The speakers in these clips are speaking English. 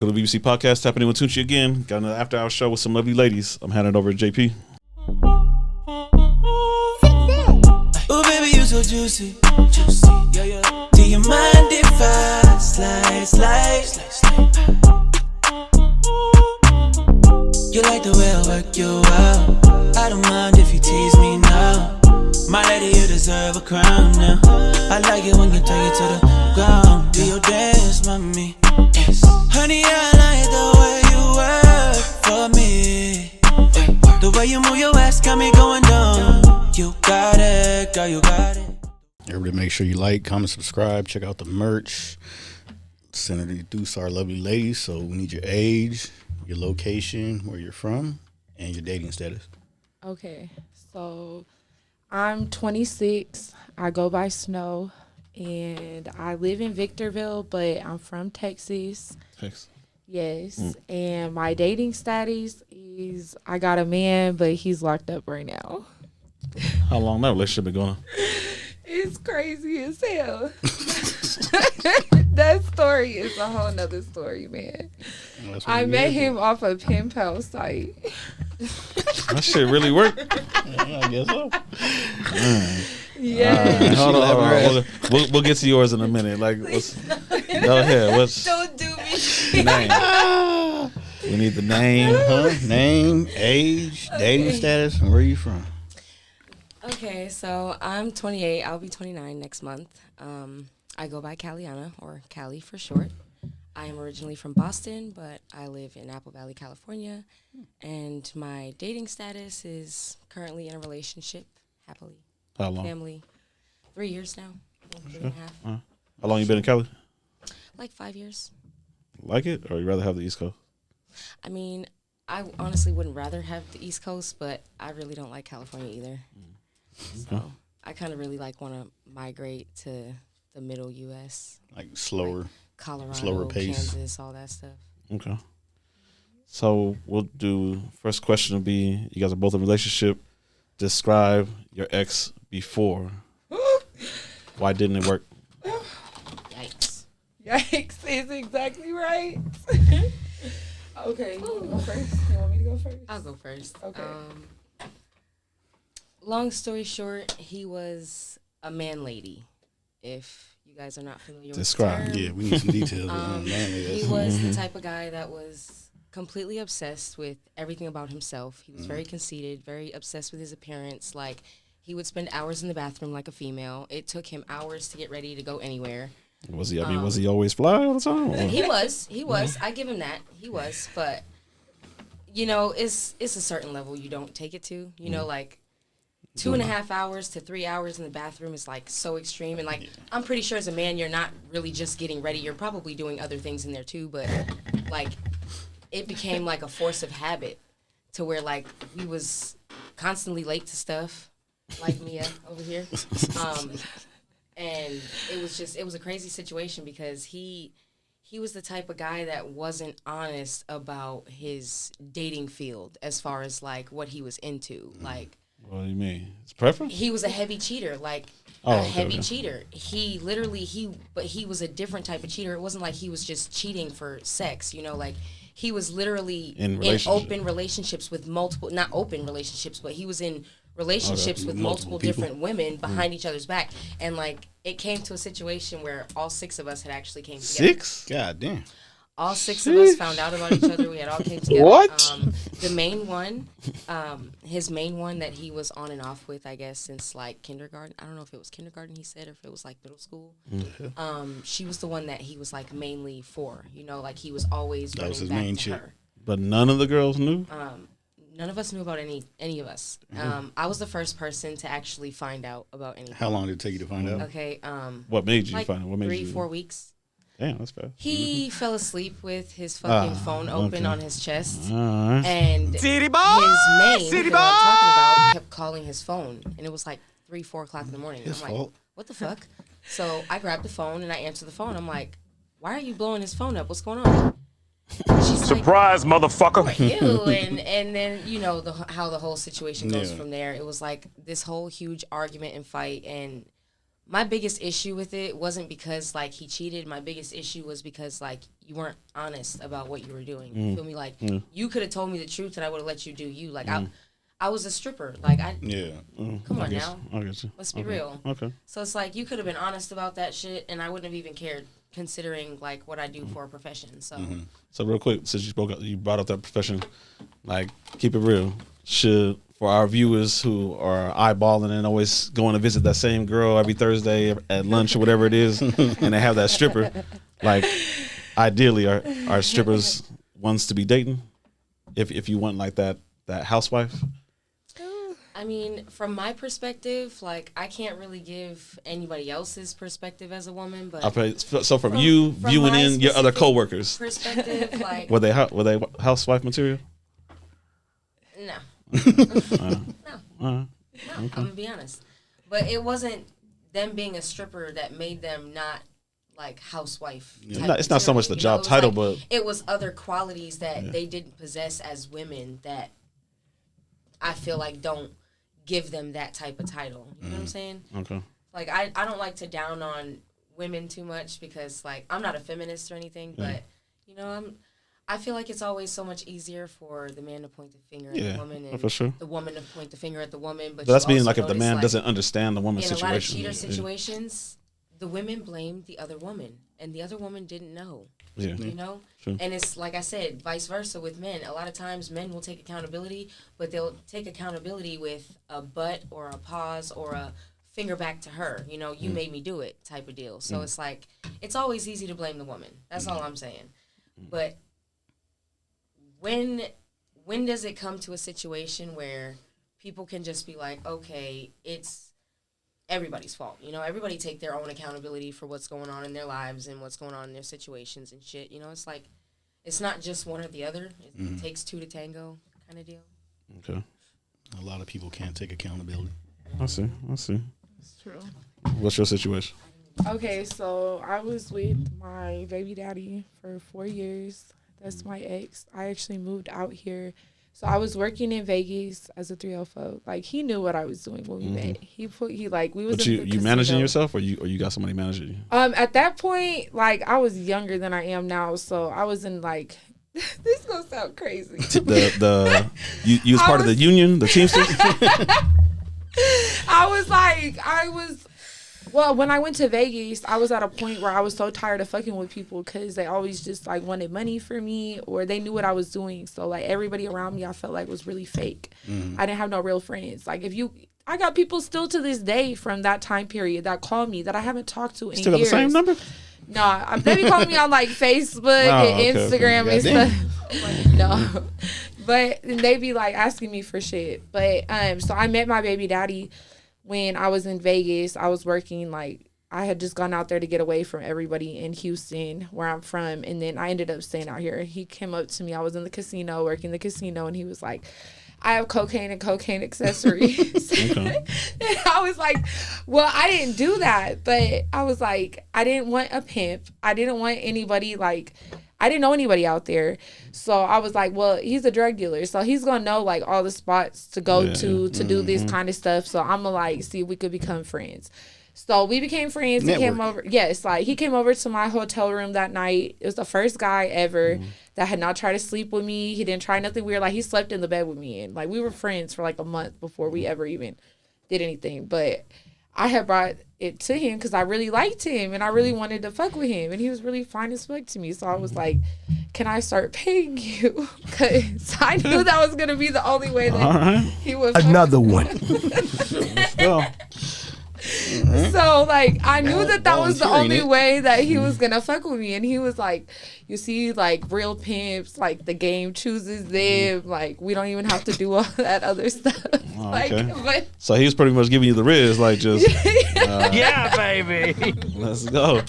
To the BBC podcast, tapping in with Tunchi again. Got another after hour show with some lovely ladies. I'm handing it over to JP. Oh baby, you so juicy, juicy, yeah, yeah. Do you mind if I slide? You like the way I work you out. I don't mind if you tease me now. My lady, you deserve a crown now. I like it when you take it to the ground. Do your dance, mommy. Yes. Honey, I like the way you work for me. The way you move your ass got me going down. You got it, girl, you got it. Everybody make sure you like, comment, subscribe, check out the merch. Send it to introduce our lovely ladies. So we need your age, your location, where you're from, and your dating status. Okay, so I'm 26. I go by Snow, and I live in Victorville, but I'm from Texas. Yes, and my dating status is I got a man, but he's locked up right now. How long that relationship been going on? It's crazy as hell. That story is a whole nother story, man. I met him off a pen pal site. That shit really worked. I guess so. Yeah. Hold on. We'll get to yours in a minute. Like, go ahead. What's Don't do me. name? We need the name. Name, age, dating status, and where you from? Okay, so I'm 28. I'll be 29 next month. I go by Caliana, or Cali for short. I am originally from Boston, but I live in Apple Valley, California. And my dating status is currently in a relationship, happily. How long? Family. 3 years now. 3.5. How long you been in Cali? Like 5 years. Like it, or you rather have the East Coast? I mean, I honestly wouldn't rather have the East Coast, but I really don't like California either. So I kind of really want to migrate to the middle U.S. Like slower, Colorado, slower pace. Kansas, all that stuff. Okay. So we'll do, first question will be, you guys are both in a relationship. Describe your ex before. Why didn't it work? Yikes. Yikes is exactly right. Okay, you want to go first? You want me to go first? I'll go first. Okay. Long story short, he was a man lady. If you guys are not familiar Describe. with the term. Yeah, we need some details. He was the type of guy that was completely obsessed with everything about himself. He was very conceited, very obsessed with his appearance. Like, he would spend hours in the bathroom like a female. It took him hours to get ready to go anywhere. Was he? Was he always fly all the time? Or? He was. I give him that. He was, but you know, it's a certain level you don't take it to. You know, like 2.5 hours to 3 hours in the bathroom is like so extreme. And like, I'm pretty sure as a man, you're not really just getting ready. You're probably doing other things in there too. But like, it became like a force of habit to where like we was constantly late to stuff, like Mia over here. And it was a crazy situation because he was the type of guy that wasn't honest about his dating field as far as like what he was into. Like, What do you mean? It's preference? he was a heavy cheater, like heavy cheater. He literally but he was a different type of cheater. It wasn't like he was just cheating for sex, you know, like he was literally in open relationships with not open relationships, but he was in relationships with multiple different women behind each other's back. And like, it came to a situation where all 6 of us had actually came together. 6? God damn. All 6 of us found out about each other. We had all came together. What? The main one, his main one that he was on and off with, I guess, since like kindergarten. I don't know if it was kindergarten he said or if it was like middle school. She was the one that he was like mainly for. You know, like he was always running was his back main to chick. her. But none of the girls knew? None of us knew about any of us. I was the first person to actually find out about anything. How long did it take you to find out? Okay. What made you like find it? What made 3-4 weeks. Damn, that's fast. He fell asleep with his fucking phone open on his chest. Alright. And City boy! his main, that I'm talking about, kept calling his phone. And it was like 3-4 o'clock in the morning. His I'm like, fault. what the fuck? So I grabbed the phone and I answered the phone. I'm like, why are you blowing his phone up? What's going on? She's Surprise, motherfucker. like, you. And then, you know, how the whole situation goes Yeah. from there. It was like this whole huge argument and fight. And my biggest issue with it wasn't because like he cheated. My biggest issue was because like you weren't honest about what you were doing. You feel me? Like you could have told me the truth and I would have let you do you. Like I was a stripper. Like come on now. I get you. Let's be real. Okay. So it's like you could have been honest about that shit and I wouldn't have even cared considering like what I do for a profession. So So real quick, since you brought up that profession, like keep it real. For our viewers who are eyeballing and always going to visit that same girl every Thursday at lunch or whatever it is, and they have that stripper, like ideally are strippers ones to be dating? If you want like that housewife? I mean, from my perspective, like I can't really give anybody else's perspective as a woman, but so from you viewing in your other coworkers perspective, like were they housewife material? No. Okay. I'm gonna be honest, but it wasn't them being a stripper that made them not like housewife. It's not so much the job title, but it was other qualities that they didn't possess as women that I feel like don't give them that type of title. You know what I'm saying? Okay. Like I don't like to down on women too much because like I'm not a feminist or anything, but you know I feel like it's always so much easier for the man to point the finger at the woman and for sure. the woman to point the finger at the woman. But that's being like if the man doesn't understand the woman's in situation. In a lot of cheater situations, the women blamed the other woman, and the other woman didn't know. Yeah. You know? True. And it's like I said, vice versa with men. A lot of times men will take accountability, but they'll take accountability with a but or a pause or a finger back to her. You know, you made me do it type of deal. So it's like, it's always easy to blame the woman. That's all I'm saying. But when does it come to a situation where people can just be like, okay, it's everybody's fault. You know, everybody take their own accountability for what's going on in their lives and what's going on in their situations and shit. You know, it's like, it's not just one or the other. It takes two to tango kind of deal. Okay. A lot of people can't take accountability. I see. It's true. What's your situation? Okay, so I was with my baby daddy for 4 years. That's my ex. I actually moved out here. So I was working in Vegas as a 304. Like he knew what I was doing when we met. We was. But you managing yourself, or you got somebody managing you? At that point, like I was younger than I am now, so I was in like. This gonna sound crazy. You was part of the union, the Teamsters. Well, when I went to Vegas, I was at a point where I was so tired of fucking with people because they always just like wanted money for me or they knew what I was doing. So like everybody around me, I felt like was really fake. I didn't have no real friends. Like I got people still to this day from that time period that call me that I haven't talked to in still years. Still got the same number? No, they be calling me on like Facebook and Instagram and stuff. No, but they be like asking me for shit. But so I met my baby daddy when I was in Vegas. I was working like I had just gone out there to get away from everybody in Houston, where I'm from, and then I ended up staying out here. He came up to me. I was in the casino, working the casino, and he was like, I have cocaine and cocaine accessories. Okay. And I was like, well, I didn't do that. But I was like, I didn't want a pimp. I didn't want anybody like, I didn't know anybody out there. So I was like, well, he's a drug dealer. So he's going to know like all the spots to go to do this kind of stuff. So I'm going to like see if we could become friends. So we became friends. He came over. Yes, like he came over to my hotel room that night. It was the first guy ever that had not tried to sleep with me. He didn't try nothing weird. Like he slept in the bed with me, and like we were friends for like a month before we ever even did anything. But I had brought it to him because I really liked him and I really wanted to fuck with him, and he was really fine as fuck to me. So I was like, "Can I start paying you?" Because I knew that was gonna be the only way that he would. Another one. Let's go. So like I knew that was the only way that he was gonna fuck with me, and he was like, you see, like real pimps, like the game chooses them, like we don't even have to do all that other stuff. But so he was pretty much giving you the riz, like just yeah, baby. Let's go.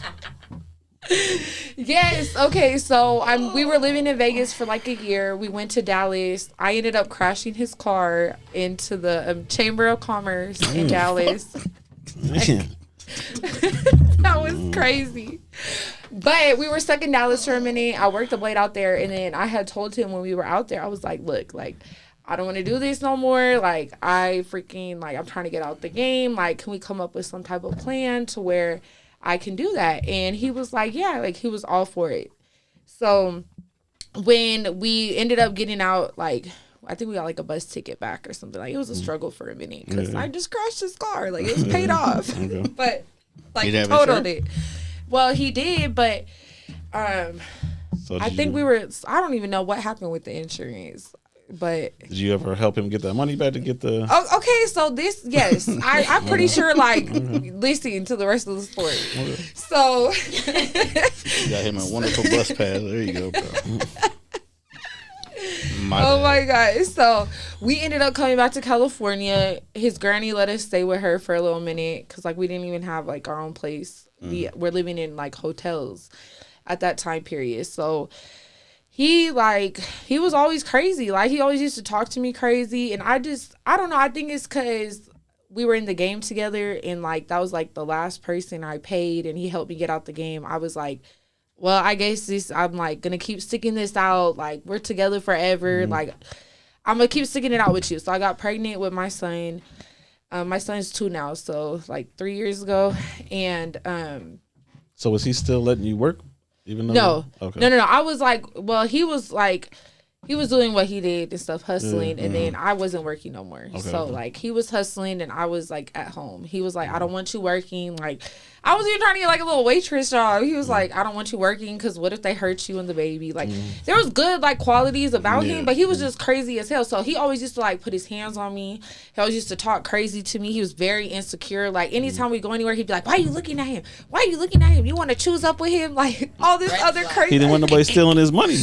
Yes. Okay. So we were living in Vegas for like a year. We went to Dallas. I ended up crashing his car into the Chamber of Commerce in Dallas. That was crazy. But we were stuck in Dallas for a minute. I worked the blade out there, and then I had told him when we were out there, I was like, look, like I don't want to do this no more. Like, I'm trying to get out the game. Like, can we come up with some type of plan to where I can do that? And he was like, yeah, like, he was all for it. So when we ended up getting out, like, I think we got like a bus ticket back or something. Like, it was a struggle for a minute because I just crashed his car. Like, it was paid off. Okay. But, like, totaled it. Well, he did, but I think I don't even know what happened with the insurance. But did you ever help him get that money back to get the? Oh, okay, so yes, I'm pretty sure. Like, listen to the rest of the story. Okay. So you got him a wonderful bus pass. There you go, bro. My God! So we ended up coming back to California. His granny let us stay with her for a little minute because like we didn't even have like our own place. We're living in like hotels at that time period. So. He was always crazy. Like, he always used to talk to me crazy. And I don't know. I think it's because we were in the game together. And, like, that was, like, the last person I paid. And he helped me get out the game. I was like, well, I guess I'm, like, going to keep sticking this out. Like, we're together forever. Mm-hmm. Like, I'm going to keep sticking it out with you. So I got pregnant with my son. My son's 2 now. So, like, 3 years ago. And so was he still letting you work? Even though no. I was like, well, he was doing what he did and stuff, hustling, and then I wasn't working no more. Okay, so like he was hustling and I was like at home. He was like, I don't want you working. Like, I was even trying to get like a little waitress job. He was like, I don't want you working because what if they hurt you and the baby? Like, there was good like qualities about him, but he was just crazy as hell. So he always used to like put his hands on me. He always used to talk crazy to me. He was very insecure. Like, anytime we go anywhere, he'd be like, why are you looking at him? Why are you looking at him? You want to choose up with him? Like, all this other crazy. He didn't want nobody stealing his money.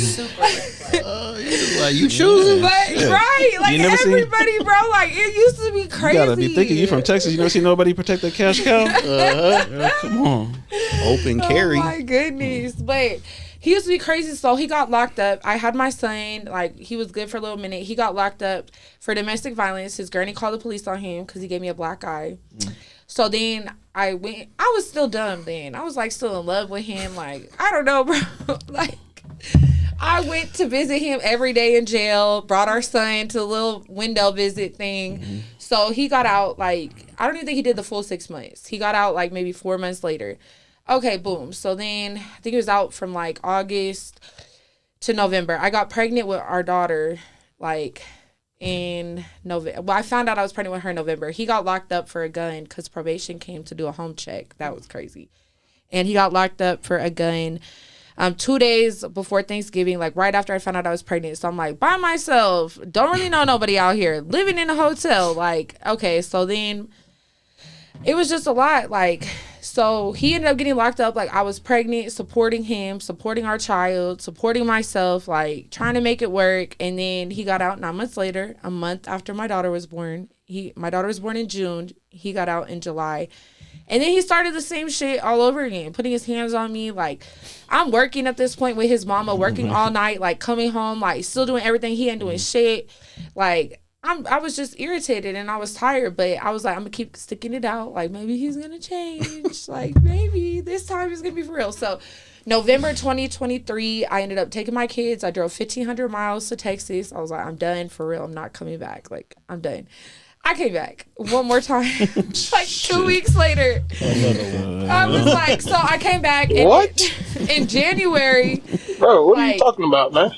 Like, you choosing? But right, like everybody, bro. Like, it used to be crazy. You gotta be thinking you from Texas. You never see nobody protect the cash cow. Come on. Open carry. Oh my goodness. But he used to be crazy. So he got locked up. I had my son. Like, he was good for a little minute. He got locked up for domestic violence. His granny called the police on him because he gave me a black eye. So then I was still dumb then. I was like still in love with him. Like, I don't know, bro. Like, I went to visit him every day in jail, brought our son to a little window visit thing. So he got out, like, I don't even think he did the full 6 months. He got out, like, maybe 4 months later. Okay, boom. So then I think he was out from, like, August to November. I got pregnant with our daughter, like, in November. Well, I found out I was pregnant with her in November. He got locked up for a gun because probation came to do a home check. That was crazy. And he got locked up for a gun 2 days before Thanksgiving, like right after I found out I was pregnant. So I'm like, by myself, don't really know nobody out here, living in a hotel. Like, okay, so then it was just a lot. Like, so he ended up getting locked up. Like, I was pregnant, supporting him, supporting our child, supporting myself, like trying to make it work. And then he got out 9 months later, a month after my daughter was born. My daughter was born in June. He got out in July. And then he started the same shit all over again, putting his hands on me. Like, I'm working at this point with his mama, working all night, like coming home, like still doing everything. He ain't doing shit. Like, I was just irritated and I was tired, but I was like, I'm gonna keep sticking it out. Like, maybe he's gonna change. Like, maybe this time it's gonna be for real. So November 2023, I ended up taking my kids. I drove 1,500 miles to Texas. I was like, I'm done for real. I'm not coming back. Like, I'm done. I came back one more time, like 2 weeks later. I was like, so I came back in January. Bro, what are you talking about, man?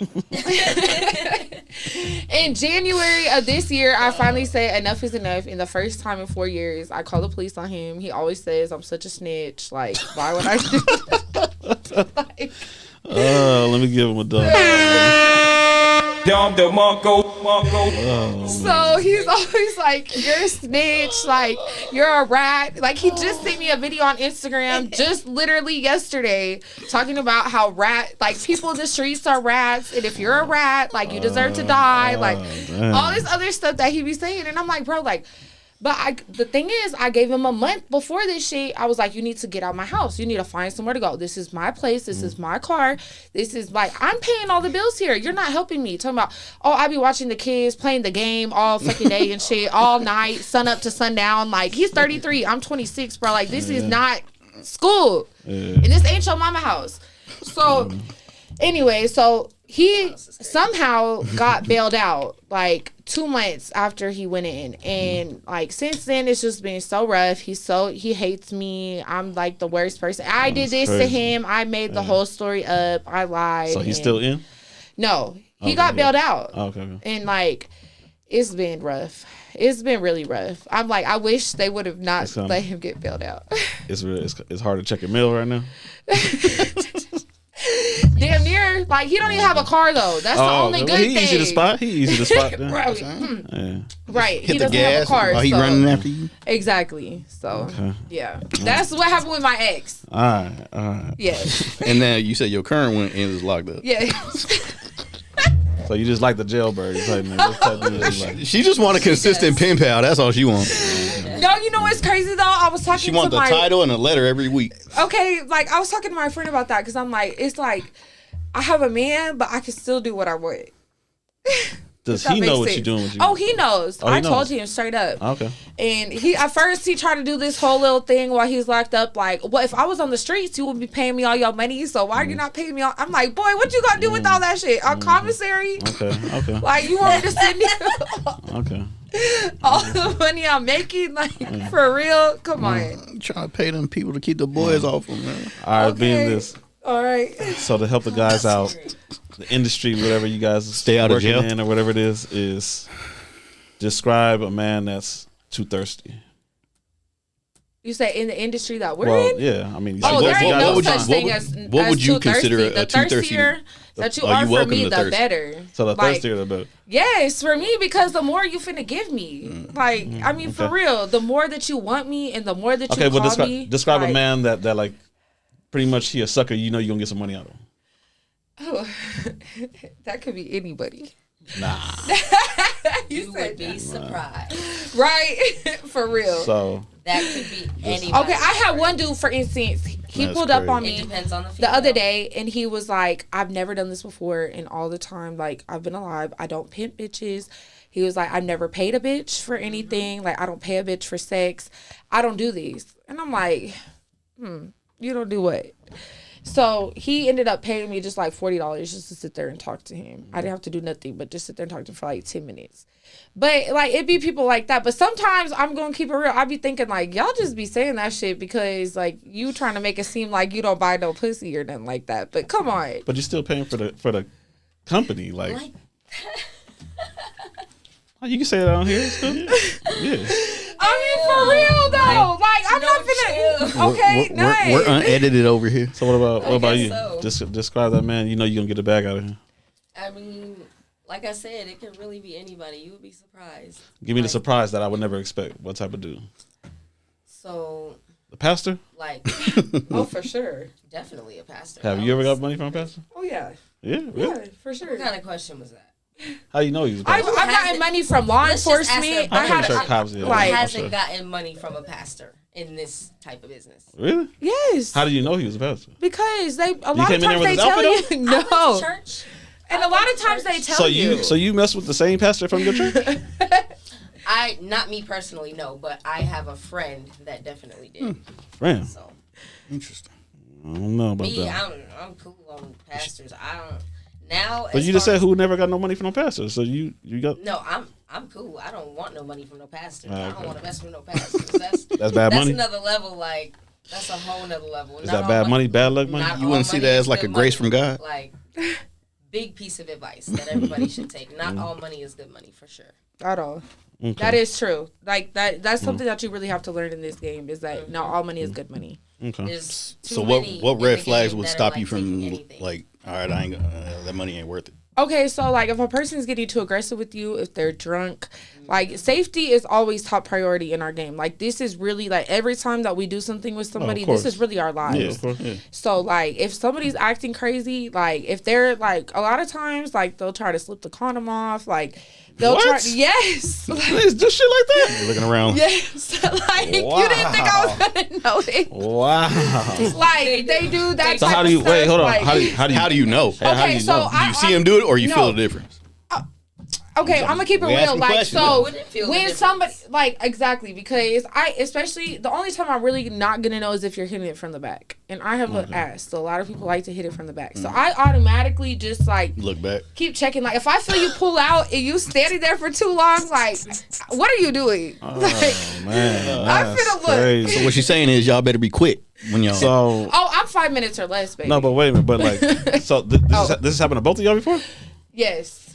In January of this year, I finally said enough is enough. And the first time in 4 years, I called the police on him. He always says I'm such a snitch. Like, why would I do that? Like, let me give him a dog. So he's always like, you're a snitch, like, you're a rat. Like, he just sent me a video on Instagram just literally yesterday talking about how people in the streets are rats, and if you're a rat, like, you deserve to die. Like, all this other stuff that he be saying. And I'm like, bro, like, but the thing is, I gave him a month before this shit. I was like, you need to get out of my house. You need to find somewhere to go. This is my place. This is my car. This is like, I'm paying all the bills here. You're not helping me. Talking about, I be watching the kids playing the game all fucking day and shit, all night, sun up to sundown. Like, he's 33. I'm 26, bro. Like, this is not school. And this ain't your mama house. So, anyway, so he somehow got bailed out like 2 months after he went in, and like since then it's just been so rough. He hates me. I'm like the worst person. I did this to him. I made the whole story up. I lied. So he's still in? No, he got bailed out. Okay. And like it's been rough. It's been really rough. I'm like, I wish they would have not let him get bailed out. It's hard to check your mail right now. Damn near. Like, he don't even have a car, though. That's the only good thing. He easy to spot. Right. Right. Hit He the doesn't have a gas car. while he running after you. Exactly. So, yeah. That's what happened with my ex. All right. Yeah. And then you said your current one is locked up. Yeah. So you just like the jailbird type name. What type of name you like? She just want a consistent pen pal. That's all she wants. No, you know what's crazy, though? I was talking She want to the title and a letter every week. Okay, like, I was talking to my friend about that, because I'm like, it's like, I have a man, but I can still do what I want. Does he know what you're doing with you? Oh, he knows. I knows. told him straight up. Okay. And at first he tried to do this whole little thing while he's locked up. Like, well, if I was on the streets, you would be paying me all your money. So why are you not paying me all? I'm like, boy, what you gonna do with all that shit? On commissary? Okay. Like, you want me to send you Okay. all the money I'm making? Like, for real? Come on. I'm trying to pay them people to keep the boys off them, man. All right, being this. All right. So to help the guys out, the industry, whatever you guys Stay out of working jail. in or whatever it is describe a man that's too thirsty. You say in the industry that we're Well, in? yeah. I mean, Oh, there ain't no such thing what as would you too consider thirsty. a The too thirsty? thirstier that you Are are you for welcome me, to the thirst? better. So the Like, thirstier the better. yes, for me, because the more you finna give me. Like, I mean, for okay. real, the more that you want me and the more that you Okay, well call me. describe like, a man that like pretty much he a sucker, you know you're gonna get some money out of him. Oh, that could be anybody. Nah. You would be surprised. Right? For real. So That could be anybody. Okay, I had one dude, for instance, he That's pulled up on crazy. me It depends on the the other female. day, and he was like, I've never done this before, and all the time, like, I've been alive, I don't pimp bitches. He was like, I've never paid a bitch for anything. Like, I don't pay a bitch for sex. I don't do these. And I'm like, you don't do what? So he ended up paying me just like $40 just to sit there and talk to him. I didn't have to do nothing but just sit there and talk to him for like 10 minutes. But like, it be people like that. But sometimes I'm going to keep it real. I be thinking like, y'all just be saying that shit because like you trying to make it seem like you don't buy no pussy or nothing like that. But come on. but you're still paying for the company, like oh, you can say it on here. It's cool. Yeah. I mean, for real though. Like, I'm not finna. Okay, nice. We're unedited over here. So what about you? so. Just describe that man. You know you're gonna get a bag out of him. I mean, like I said, it could really be anybody. You would be surprised. Give me the Like, surprise that I would never expect. What type of dude? So, The pastor? like, Oh, for sure. definitely a pastor. Have you ever got money from a pastor? Oh yeah. Yeah, really? Yeah, for sure. What kind of question was that? How you know he was a I've pastor? gotten money from law Let's just ask enforcement. them. I I'm had pretty sure cops did. like- Who I'm hasn't sure. gotten money from a pastor in this type of business? Really? yes. How do you know he was a pastor? Because a lot came of in there times with they his tell you outfit I went to no, church. and I a lot went of to times church. they tell So you mess with the same pastor from your church? Not me personally, no, but I have a friend that definitely did. Man, So Interesting. I don't know about me, that. I'm cool on pastors. I don't now. But as you just far said as- who never got no money from no pastor. So you got No, I'm cool. I don't want no money from no pastors. I okay. don't want to mess with no pastors. That's That's bad money? That's another level. Like that's a whole nother level. Is that bad money, bad luck money? You wouldn't see that as like a grace from God? Like big piece of advice that everybody should take. Not all money is good money for sure. at all. Okay. That is true. Like that's something that you really have to learn in this game is that not all money is good money. Okay. There's too So many what in red the flags game would that are, stop like, you from taking anything. like, all right, I ain't gonna, that money ain't worth it. Okay, so like if a person's getting too aggressive with you, if they're drunk, like safety is always top priority in our game. Like this is really like every time that we do something with somebody, course. this is really our lives. Yeah, of course. Yeah. So like if somebody's acting crazy, like if they're like a lot of times like they'll try to slip the condom off, like they'll What? try yes. Please do shit like that. You're looking around. Yes. Like you didn't think I was gonna know it. Wow. Like they do that. So type how do of you stuff, wait? Hold on. like- How do you How do you know? how do Okay, you so know? Do you see him do it or you no. feel the difference? okay, I'm gonna keep it real. Like, questions. so Wouldn't feel the when difference. somebody, like, exactly, because especially the only time I'm really not gonna know is if you're hitting it from the back, and I have an ass, so a lot of people like to hit it from the back. So I automatically just like Look back. keep checking. Like, if I feel you pull out and you standing there for too long, like, what are you doing? Oh man, I'm finna look. crazy. So what she's saying is y'all better be quick when y'all. So Oh, I'm 5 minutes or less, baby. no, but wait a minute. But like, so this has happened to both of y'all before? Yes.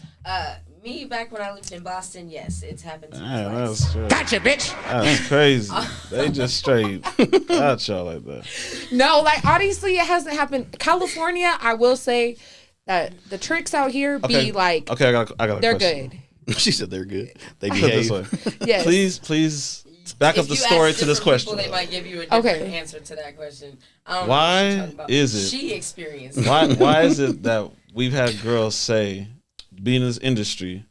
Me back when I lived in Boston, yes, it's happened to me Man, twice. that's true. Gotcha, bitch. That's crazy. They just straight got y'all like that. No, like, honestly, it hasn't happened. California, I will say that the tricks out here be like, okay, I got a they're question. good. She said they're good. They Put it this behave. way. Yes. Please back up If the you story ask to this different question. people, they might give you a different Okay. answer to that question. I don't know what Why you're talking about. is it? She experienced it. Why is it that we've had girls say, being in this industry,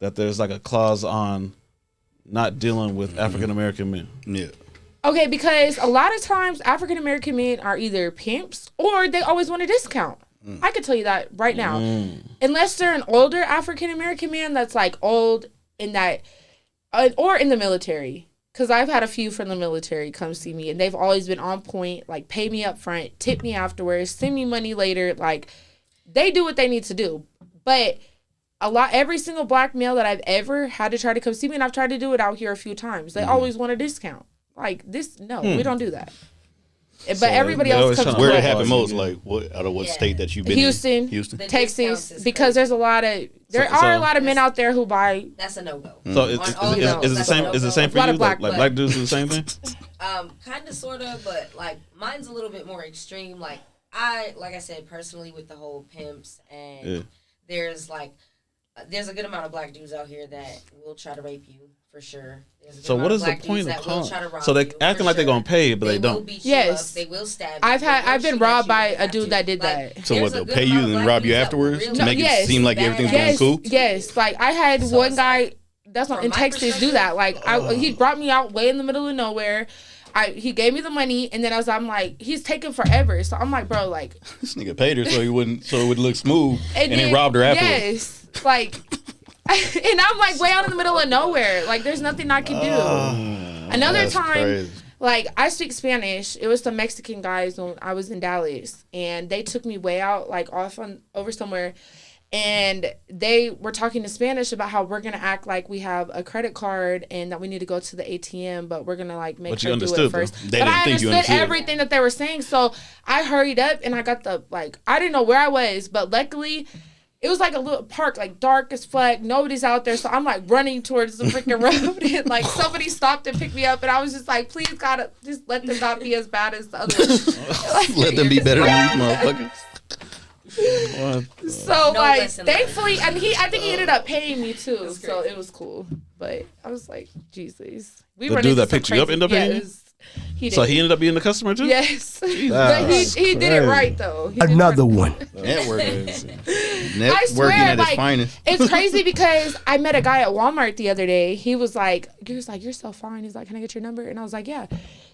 that there's like a clause on not dealing with African American men? Yeah. Okay, because a lot of times African American men are either pimps or they always want a discount. I can tell you that right now. Unless they're an older African American man that's like old in that, or in the military. Because I've had a few from the military come see me and they've always been on point, like pay me up front, tip me afterwards, send me money later. Like, they do what they need to do. But every single black male that I've ever had to try to come see me, and I've tried to do it out here a few times, they always want a discount. Like, this, no, we don't do that. But everybody they else always comes tryna to Where it us. happened most? Yeah. Like what? Out of what Yeah. state that you've been Houston. in? Houston. The discounts Texas, is because crazy. there's a lot of there So- are a so- lot of men out there who buy. That's a no-go. So On all is levels, it the that's same? a Is it the no-go. same for A lot you? of black- Like black dudes do the same thing? Kind of, sort of, but like mine's a little bit more extreme. Like I said, personally, with the whole pimps and there's a good amount of black dudes out here that will try to rape you for sure. There's a good So amount what of is the black dudes point of that will calling? try to rob So they you, acting for like they're sure. gonna pay, but they will don't. beat you Yes. up, they will stab you. I've they will been shoot robbed at by you if a they dude have that to. did Like, that. So what? there's a They'll good pay you amount of and black rob you dudes that will afterwards really to make Yes. it seem like bad everything's ass. going cool. Yes, like I had So one it's guy like, that's not from in my Texas do perspective- that. Like he brought me out way in the middle of nowhere. He gave me the money, and then I'm like, he's taking forever. So I'm like, bro, like, This nigga paid her so he wouldn't, so it would look smooth, and then robbed her afterwards. Yes, like, and I'm like way out in the middle of nowhere. Like, there's nothing I can do. Another That's time, crazy. like, I speak Spanish. It was some Mexican guys when I was in Dallas, and they took me way out, like, over somewhere. And they were talking in Spanish about how we're gonna act like we have a credit card and that we need to go to the ATM, but we're gonna like make But you her do understood, it first. though. They But didn't I think you understood understood. everything that they were saying, so I hurried up and I got I didn't know where I was, but luckily it was like a little park, like dark as fuck. Nobody's out there, so I'm like running towards the freaking road, and like somebody stopped and picked me up, and I was just like, please God, just let them not be as bad as the others. Let them be better than these motherfuckers. So No like, lesson learned. thankfully, and I think he ended up paying me too, so it was cool. But I was like, Jesus, we The run dude into that some picked you up crazy- ended up paying you? yes, he did. So he ended up being the customer too. Yes, but he That's did it crazy. right though. He did it Another right. one. Networking. I Networking swear, at its like, finest. it's crazy because I met a guy at Walmart the other day. He was like, you're so fine. He's like, can I get your number? And I was like, yeah.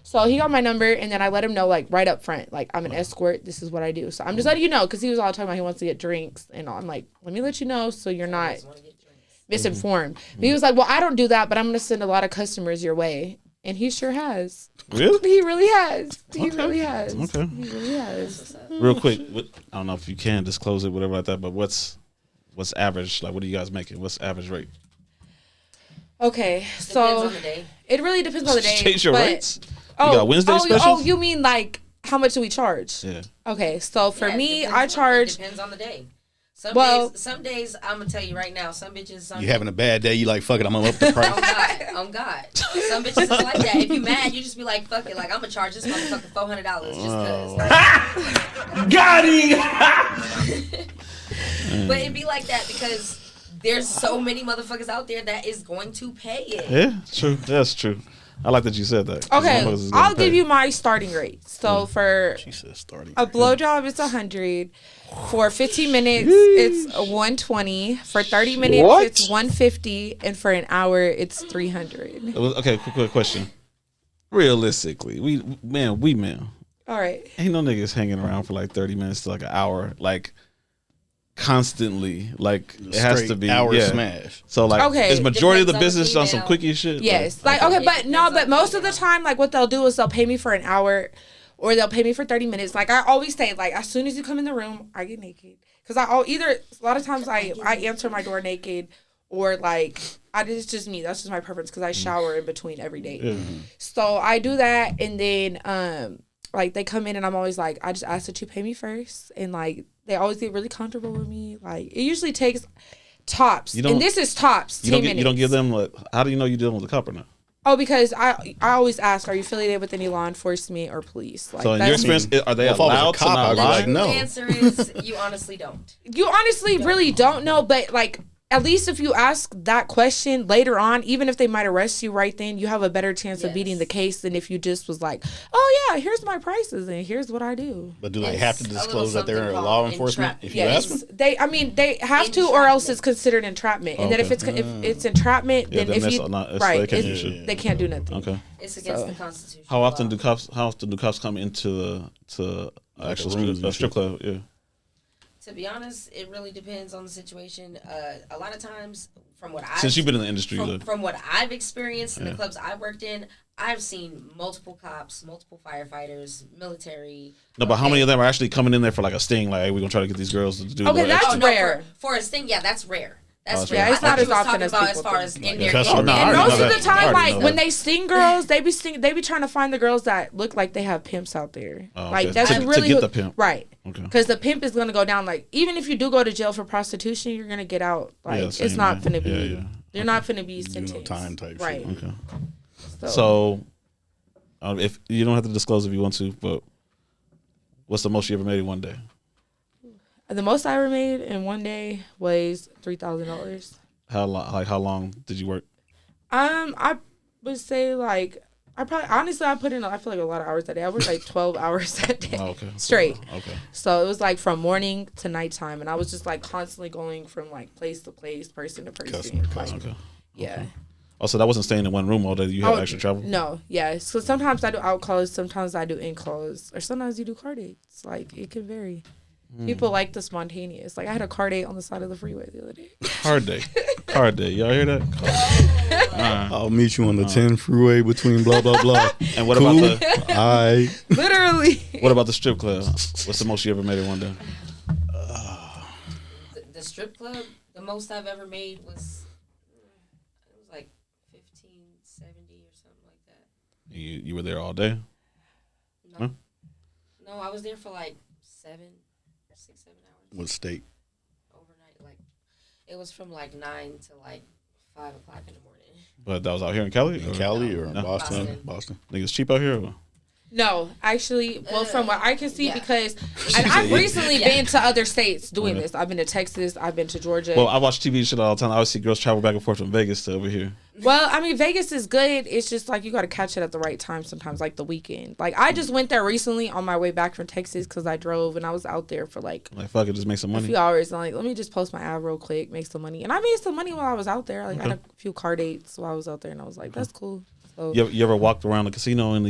So he got my number, and then I let him know, like, right up front, like, I'm an escort. This is what I do. So I'm just letting you know, because he was all talking about he wants to get drinks, and I'm like, let me let you know so you're not misinformed. But he was like, well, I don't do that, but I'm gonna send a lot of customers your way, and he sure has. Really? He really has. He Okay. really has. Okay. He really has. Real quick, I don't know if you can disclose it, whatever like that. But what's average? Like, what are you guys making? What's average rate? Okay, Depends so on the day. it really depends on the day. Change your but- rates. You got Wednesday specials? Oh, you mean like how much do we charge? Yeah. Okay, so for Yeah, me, depends I on- charge. It depends on the day. Well- Some days I'm gonna tell you right now. Some bitches. You having a bad day, you like, fuck it, I'm gonna up the price. On God. Some bitches is like that. If you mad, you just be like, fuck it. Like, I'm gonna charge this motherfucker $400 just cause. Like, Got him. but it'd be like that because there's so many motherfuckers out there that is going to pay it. Yeah, true. That's true. I like that you said that. Okay, Motherfuckers is gonna I'll give pay. you my starting rate. So for She said starting. a blowjob, it's 100. For 15 minutes, it's 120. For 30 minutes, What? it's 150, and for an hour, it's 300. Okay, quick question. Realistically, we men, All right. ain't no niggas hanging around for like 30 minutes to like an hour. Like, constantly. Like it has to be hour smash. So like, Okay. is majority of the Depends on the business on some female. quickie shit? Yes. Like, okay, but most of the time, like, what they'll do is they'll pay me for an hour or they'll pay me for 30 minutes. Like, I always say, like, as soon as you come in the room, I get naked. Because a lot of times I answer my door naked or, like, it's just me. That's just my preference because I shower in between every day. Mm-hmm. So I do that and then, like, they come in and I'm always like, I just ask that you pay me first. And, like, they always get really comfortable with me. Like, it usually takes tops. And this is tops, 10 minutes. You don't give them, like, how do you know you're dealing with a cop or not? Oh, because I always ask, are you affiliated with any law enforcement or police? Like, So in your experience, are they allowed to not lie? Like, no. The answer is you honestly don't. You honestly really don't know, but like at least if you ask that question later on, even if they might arrest you right then, you have a better chance of beating the case than if you just was like, oh yeah, here's my prices and here's what I do. But do they have to disclose that they're law enforcement if you ask them? They have to, or else it's considered entrapment. And then if it's entrapment, then if you they can't do nothing. Okay. It's against the Constitution. How often do cops come into the actual strip club? Yeah. To be honest, it really depends on the situation. A lot of times, from what Since you've been in the industry, from what I've experienced in the clubs I've worked in, I've seen multiple cops, multiple firefighters, military. No, but how many of them are actually coming in there for like a sting? Like, hey, we're gonna try to get these girls to do. Okay, that's rare. For a sting, yeah, that's rare. That's rare. It's not as often as people as far as in there. And most of the time, like when they sting girls, they be trying to find the girls that look like they have pimps out there. Oh, okay. Like that's to really get the pimp, right? Okay. Because the pimp is gonna go down. Like even if you do go to jail for prostitution, you're gonna get out. Like it's not gonna be. Yeah. They're not gonna be sentenced. Time type. Right. Shit. Okay. So, if you don't have to disclose if you want to, but what's the most you ever made in one day? The most I ever made in one day was $3,000. How long did you work? I would say like I put in I feel like a lot of hours that day. I worked like 12 hours that day. Oh, okay. Straight. Okay. So it was like from morning to nighttime, and I was just like constantly going from like place to place, person to person. Okay. Yeah. Okay. Oh, so that wasn't staying in one room all day. You had extra travel? No, yeah. So sometimes I do out calls, sometimes I do in calls, or sometimes you do car dates. Like it can vary. People like the spontaneous. Like I had a car date on the side of the freeway the other day. Car date. Y'all hear that? I'll meet you on the 10 freeway between blah blah blah. And what about Literally. What about the strip club? What's the most you ever made in one day? The strip club, the most I've ever made was like 1570 or something like that. You were there all day? No. Huh? No, I was there for like 6-7 hours. What state? Overnight, like it was from like 9 to like 5 o'clock in the morning. But that was out here in Cali? In Cali or no? Boston? Niggas cheap out here? Or? No, actually, well, from what I can see, because I've recently been to other states doing this. I've been to Texas. I've been to Georgia. Well, I watch TV shit all the time. I always see girls travel back and forth from Vegas to over here. Well, I mean, Vegas is good. It's just like you got to catch it at the right time sometimes, like the weekend. Like I just went there recently on my way back from Texas because I drove and I was out there for like fuck it, just make some money. A few hours. And I'm like, let me just post my ad real quick, make some money. And I made some money while I was out there. Like I had a few car dates while I was out there, and I was like, that's cool. So, you ever walked around the casino and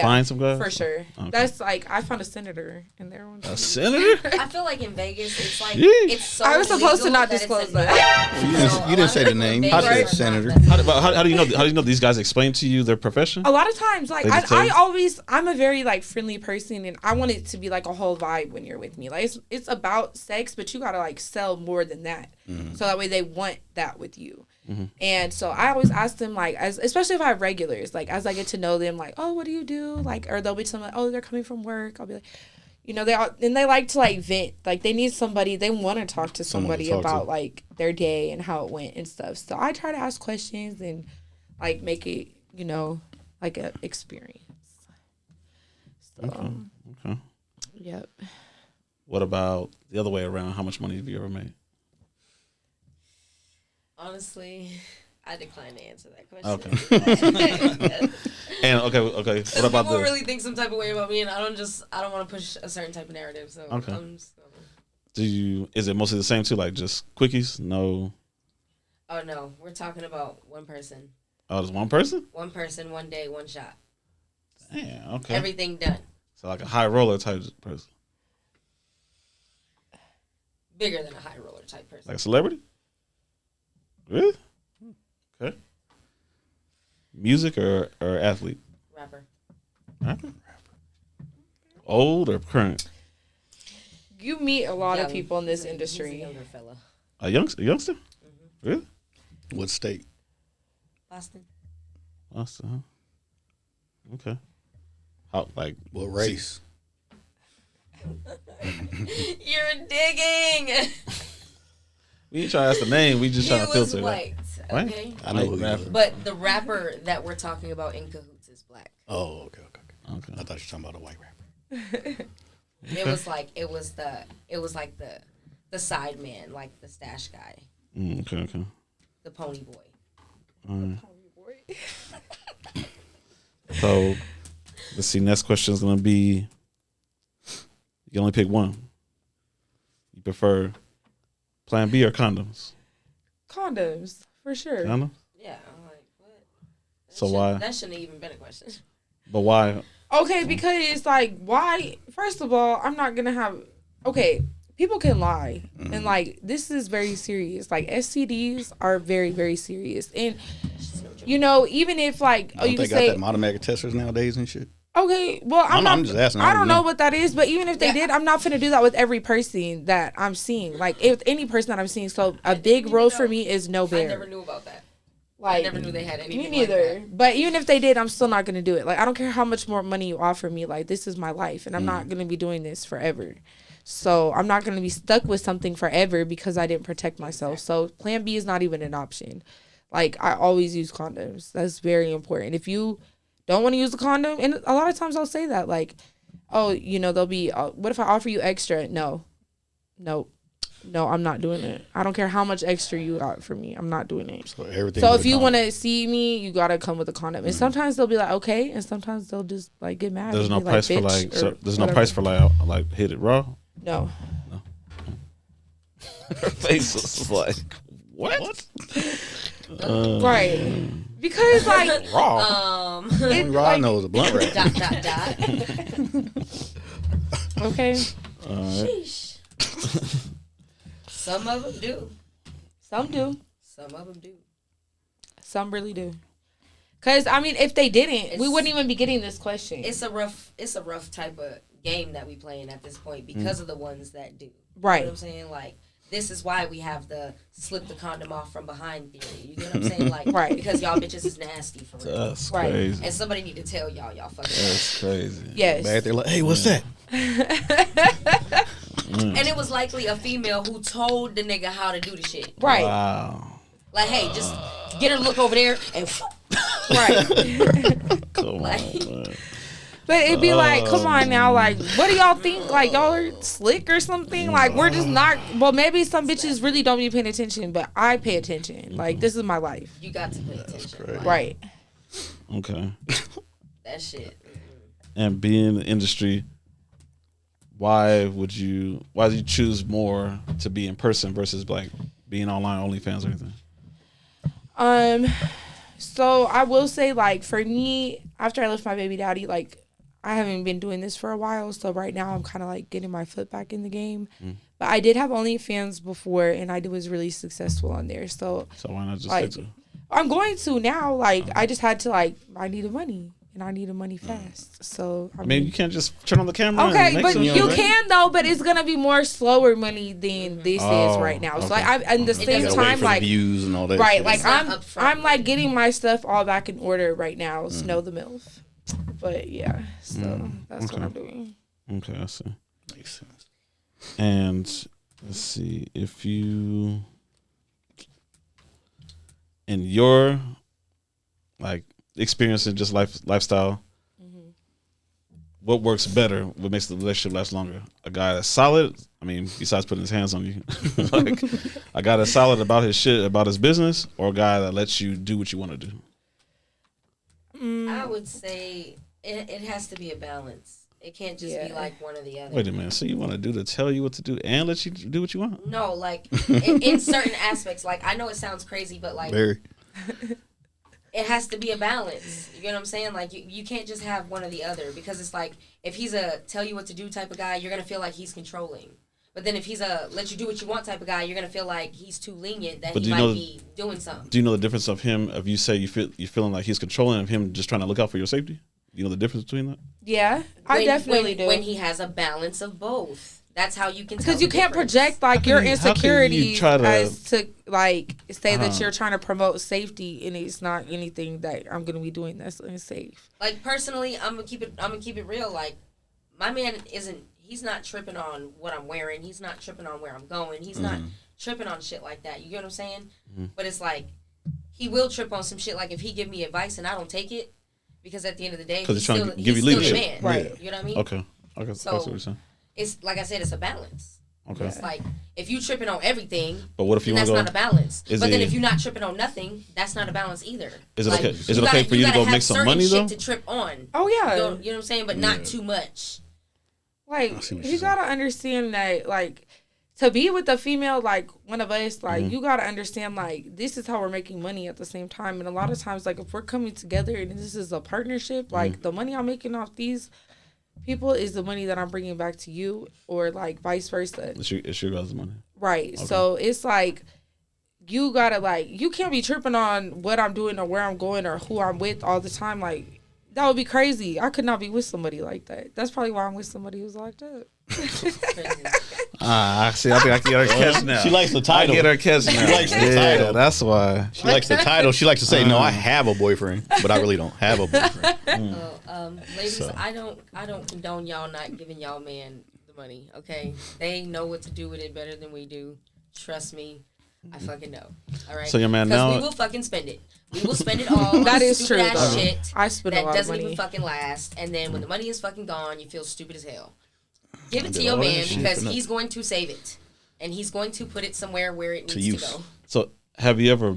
find some guys? For sure. Okay. That's like I found a senator in there one time. A senator? I feel like in Vegas it's like it's so I was supposed to not disclose that. You didn't say the name. You said senator. How do you know? How do you know these guys explain to you their profession? A lot of times, like I'm a very like friendly person, and I want it to be like a whole vibe when you're with me. Like it's about sex, but you gotta like sell more than that, so that way they want that with you. Mm-hmm. And so I always ask them, like, especially if I have regulars, like, as I get to know them, like, oh, what do you do? Like, or they'll be telling me, oh, they're coming from work. I'll be like, you know, they like to, like, vent. Like, they need somebody. They want to talk to somebody about, like, their day and how it went and stuff. So I try to ask questions and, like, make it, you know, like an experience. So, okay. Yep. What about the other way around? How much money have you ever made? Honestly, I decline to answer that question. Okay. And okay. What about people really think some type of way about me, and I don't want to push a certain type of narrative. So okay. Is it mostly the same too? Like just quickies? No. Oh no, we're talking about one person. Oh, just one person? One person, one day, one shot. Damn. Okay. Everything done. So like a high roller type person. bigger than a high roller type person. Like a celebrity? Really? Okay. Music or athlete? Rapper. Rapper? Old or current? You meet a lot of people in this He's a industry. younger fella. A youngster? Mm-hmm. Really? What state? Boston. Awesome. Okay. How, like, What race? You're digging. we ain't trying to ask the name. We just He trying to was filter. white. Right? Okay. I know who he rapper. is. But the rapper that we're talking about in cahoots is black. Oh, okay. Okay. I thought you were talking about a white rapper. It was like the side man, like the stash guy, Okay. the pony boy. So, let's see. Next question is going to be, you can only pick one. You prefer Plan B or condoms? Condoms, for sure. Condoms? Yeah, I'm like, what? So why? That shouldn't have even been a question. But why? Okay, because it's like, why? First of all, I'm not gonna have. Okay, people can lie, and like this is very serious. Like STDs are very, very serious, and you know, even if like, Don't you they can got say, them automatic testers nowadays and shit? okay, well, I'm just asking. I don't know know. what that is, but even if they did, I'm not gonna do that with every person that I'm seeing. Like, if any person that I'm seeing, so a big rule for me is no I bear. never knew about that. Like, I never knew they had anything. me neither. Like that. But even if they did, I'm still not gonna do it. Like, I don't care how much more money you offer me. Like, this is my life, and I'm not gonna be doing this forever. So I'm not gonna be stuck with something forever because I didn't protect myself. So Plan B is not even an option. Like, I always use condoms. That's very important. If you don't want to use the condom, and a lot of times I'll say that, like, oh, you know, they'll be, what if I offer you extra? No, I'm not doing it. I don't care how much extra you got for me. I'm not doing it. So everything. So with if a you condom. want to see me, you gotta come with a condom. And sometimes they'll be like, okay, and sometimes they'll just like get mad. There's and no be price for "Bitch," like. or So there's no whatever. price for like hit it raw. No. Her face was like, what? Right. Because like Raw. Only it, raw like, knows a blunt wrap. Dot. okay. Sheesh. Some of them do. Some do. Some of them do. Some really do. Cause I mean, if they didn't, we It's- wouldn't even be getting this question. It's a rough type of game that we playing at this point because of the ones that do. Right. You know what I'm saying? Like, this is why we have the slip the condom off from behind theory. You get what I'm saying? Like, Right. because y'all bitches is nasty for real. That's Right. crazy. And somebody need to tell y'all fucking. That's crazy. Yes. Back there like, hey, what's that? And it was likely a female who told the nigga how to do the shit. Right. Wow. Like, hey, just get her to look over there and. Right. Come Like- on. Man. But it'd be like, come on now, like, what do y'all think? Like, y'all are slick or something? Like, we're just not. Well, maybe some bitches really don't be paying attention, but I pay attention. Like, this is my life. You got to pay attention. Like, Right. Okay. that shit. And being in the industry, why did you choose more to be in person versus like being online OnlyFans or anything? So I will say, like, for me, after I left my baby daddy, like, I haven't been doing this for a while. So right now I'm kind of like getting my foot back in the game. But I did have OnlyFans before, and I was really successful on there. So why not just like, stick to? I'm going to now. Like, I just had to, like, I needed money, and I needed money fast. So I mean, you can't just turn on the camera. and okay, make but some, you right? can though. But it's gonna be more slower money than this is right now. So okay. like, at the You same gotta wait time, for like, the views and all that. right, shit. like It's not I'm upfront. like getting my stuff all back in order right now. Snow the MILF, but yeah, so that's what Okay. I'm doing. Okay, I see. Makes sense. And let's see if you in your like experience in just lifestyle. What works better? What makes the relationship last longer? A guy that's solid. I mean, besides putting his hands on you, like a guy that's solid about his shit, about his business, or a guy that lets you do what you want to do. I would say it has to be a balance. It can't just be Yeah. like one or the other. Wait a minute. So you want to do to tell you what to do and let you do what you want? No, like in certain aspects. Like, I know it sounds crazy, but like Very. it has to be a balance. You know what I'm saying? Like, you can't just have one or the other, because it's like, if he's a tell you what to do type of guy, you're gonna feel like he's controlling. But But then if he's a let you do what you want type of guy, you're gonna feel like he's too lenient that But he might be doing something. Do you know the difference of him? If you say you're feeling like he's controlling, of him just trying to look out for your safety. You know the difference between that? Yeah, I definitely do. When he has a balance of both. That's how you can tell. Because you can't project like your insecurities as to like say that you're trying to promote safety and it's not anything that I'm gonna be doing that's unsafe. Like personally, I'm gonna keep it real. Like my man he's not tripping on what I'm wearing. He's not tripping on where I'm going. He's not tripping on shit like that. You get what I'm saying? Mm-hmm. But it's like he will trip on some shit. Like if he give me advice and I don't take it, because at the end of the day, he's still the man. Right? You know what I mean? Okay. So that's what you're saying. It's like I said, it's a balance. Okay. It's like if you tripping on everything, but what if you that's not a balance. But then if you're not tripping on nothing, that's not a balance either. Is it okay? Is it okay for you to go make some money though? To trip on. Oh yeah. You know what I'm saying? But not too much. Like you gotta understand that like to be with a female like one of us, like you gotta understand like this is how we're making money at the same time. And a lot of times like if we're coming together and this is a partnership, like the money I'm making off these people is the money that I'm bringing back to you, or like vice versa. It's your guys' money, right? Okay. So it's like you gotta like you can't be tripping on what I'm doing or where I'm going or who I'm with all the time. Like that would be crazy. I could not be with somebody like that. That's probably why I'm with somebody who's locked up. I see. I think I get her catch now. She likes the title. I get her catch now. She likes the title. That's why. She likes the title. She likes to say, "No, I have a boyfriend, but I really don't have a boyfriend." Ladies, so. I don't condone y'all not giving y'all man the money. Okay, they know what to do with it better than we do. Trust me, I fucking know. All right. So your man now, we will fucking spend it. We will spend it all. That is true. Shit I spend a lot of money. That doesn't even fucking last. And then when the money is fucking gone, you feel stupid as hell. Give it to your man because he's going to save it. And he's going to put it somewhere where it needs to go. So have you ever...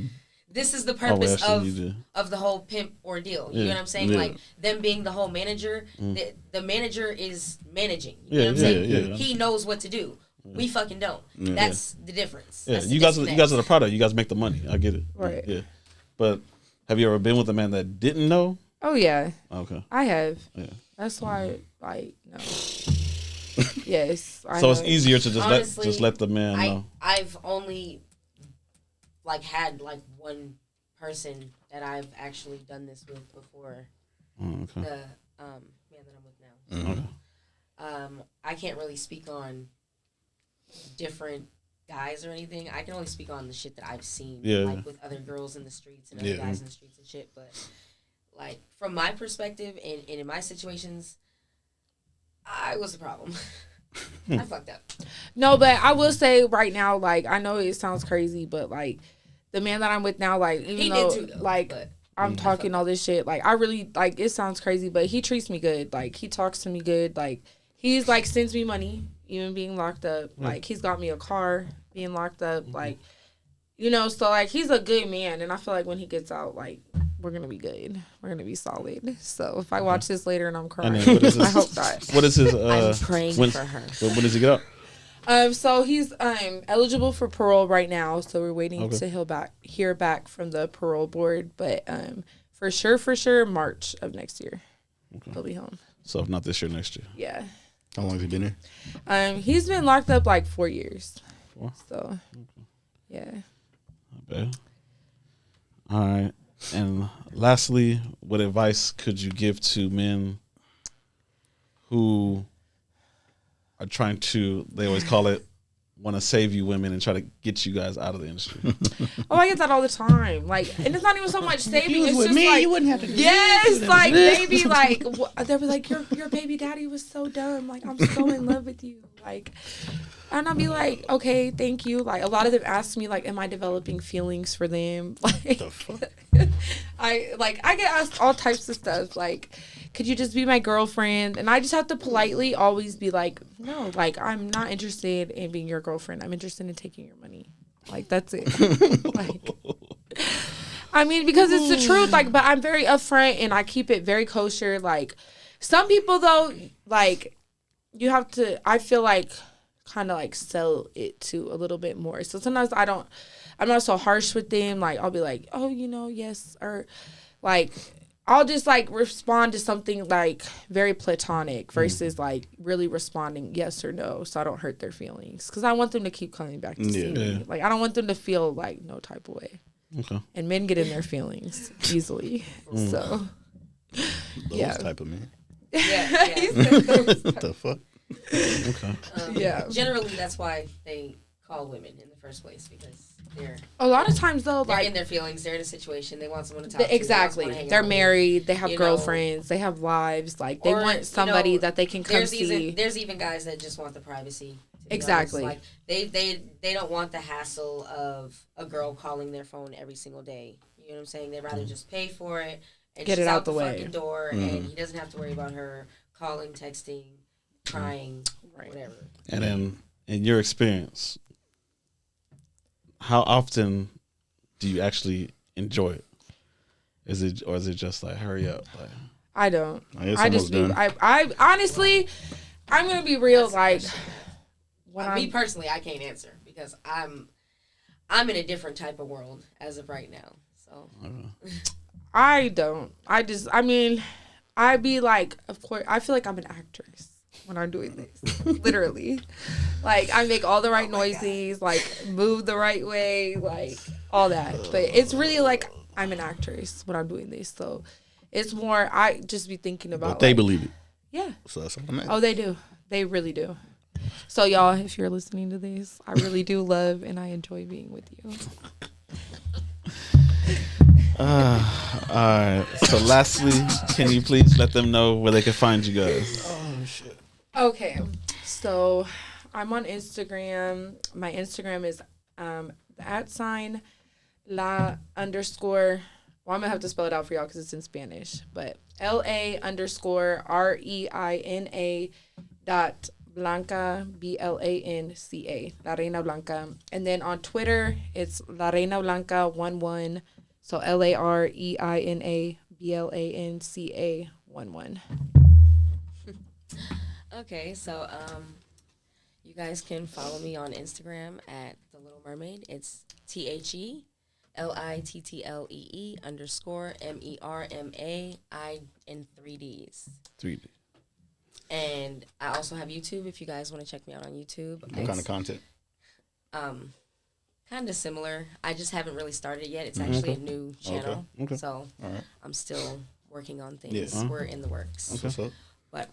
This is the purpose of the whole pimp ordeal. You know what I'm saying? Yeah. Like, them being the whole manager, the manager is managing. You know what I'm saying? Yeah. He knows what to do. We fucking don't. That's the difference. Yeah, you guys are the product. You guys make the money. I get it. Right. Yeah. But have you ever been with a man that didn't know? Oh, yeah. Okay. I have. Yeah. That's why, like, no. Yes. So it's easier to just let the man know. I've only had one person that I've actually done this with before. Okay. The man that I'm with now. Okay. I can't really speak on different guys or anything. I can only speak on the shit that I've seen, with other girls in the streets and other guys in the streets and shit. But from my perspective and in my situations, I was the problem. I fucked up. No, but I will say right now, I know it sounds crazy, but the man that I'm with now, even he though, did too, though, I'm talking all this shit, I really, it sounds crazy, but he treats me good. He talks to me good. He's, sends me money, even being locked up. He's got me a car, being locked up. So, he's a good man. And I feel like when he gets out, we're going to be good. We're going to be solid. So, if I watch this later and I'm crying, I hope not. What is his... I'm praying for her. When does he get out? So he's eligible for parole right now. So we're waiting to hear back from the parole board. But for sure, March of next year, he'll be home. So if not this year, next year. Yeah. How long has he been here? He's been locked up 4 years. 4? So, yeah. Not bad. All right. And lastly, what advice could you give to men who are trying to, they always call it, want to save you women and try to get you guys out of the industry? Oh, I get that all the time. And it's not even so much saving. It's just me, you wouldn't have to do yes, they be they'll be like, your baby daddy was so dumb. I'm so in love with you. And I'll be like, okay, thank you. A lot of them ask me, am I developing feelings for them? The fuck? I get asked all types of stuff. Could you just be my girlfriend? And I just have to politely always be no, I'm not interested in being your girlfriend. I'm interested in taking your money. That's it. I mean, because it's the truth. But I'm very upfront and I keep it very kosher. Some people though, you have to, I feel kind of sell it to a little bit more. So sometimes I'm not so harsh with them. I'll be oh, yes. Or I'll just like respond to something like very platonic versus like really responding yes or no, so I don't hurt their feelings, because I want them to keep coming back to see me. Like I don't want them to feel like no type of way. Okay. And men get in their feelings easily, so Those type of men. Yeah. What the fuck? Okay. Generally, that's why they call women in the first place, because they're a lot of times though, they're like in their feelings, they're in a situation, they want someone to talk to. Exactly. They're married, they have girlfriends, they have lives, like they want somebody that they can come see. There's even guys that just want the privacy. Exactly. Like they don't want the hassle of a girl calling their phone every single day. You know what I'm saying? They'd rather just pay for it and get she's it out the the way. fucking door, and he doesn't have to worry about her calling, texting, crying, whatever. And then, in your experience, how often do you actually enjoy it? Is it just like hurry up? Like, I don't. I just do. I honestly, I'm gonna be real. Like, me personally, I can't answer because I'm in a different type of world as of right now. So I don't. I mean, I'd be like, of course, I feel like I'm an actress when I'm doing this. Literally. Like, I make all the right noises, like, move the right way, like, all that. But it's really like I'm an actress when I'm doing this. So it's more, I just be thinking about. But they believe it. Yeah. So that's what I meant. Oh, they do. They really do. So, y'all, if you're listening to this, I really do love and I enjoy being with you. all right. So, lastly, can you please let them know where they can find you guys? Oh shit. Okay, so I'm on Instagram. My Instagram is @ la _ well, I'm gonna have to spell it out for y'all because it's in Spanish, but LA_REINA .Blanca BLANCA, La Reina Blanca. And then on Twitter it's La Reina Blanca 11, so LAREINA BLANCA 11. Okay, so you guys can follow me on Instagram at The Little Mermaid. It's THELITTLEE _MERMAI in 3Ds. 3D. And I also have YouTube if you guys want to check me out on YouTube. What kind of content? Kind of similar. I just haven't really started yet. It's actually a new channel. Okay. So Alright. I'm still working on things. Yeah. We're in the works. That's what's up. But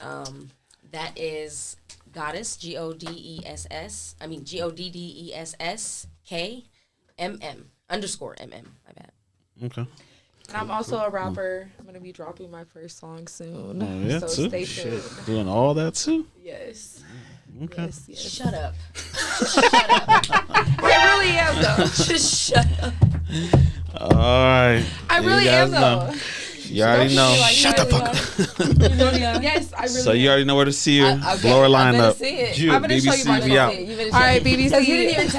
that is Goddess, GODDESS. I mean GODDESSKMM _MM. My bad. Okay. And I'm also a rapper. I'm gonna be dropping my first song soon. Oh, yeah, so too? stay tuned. Doing all that too? Yes. Okay. Yes. Shut up. I really am though. Just shut up. All right. I really am though. You already know. Shut the fuck up. Yes, I really So you am. already know where to see her. Okay, Blow her line I'm gonna up. see it. I'm gonna show you my BBC, we out. All right, BBC. You didn't even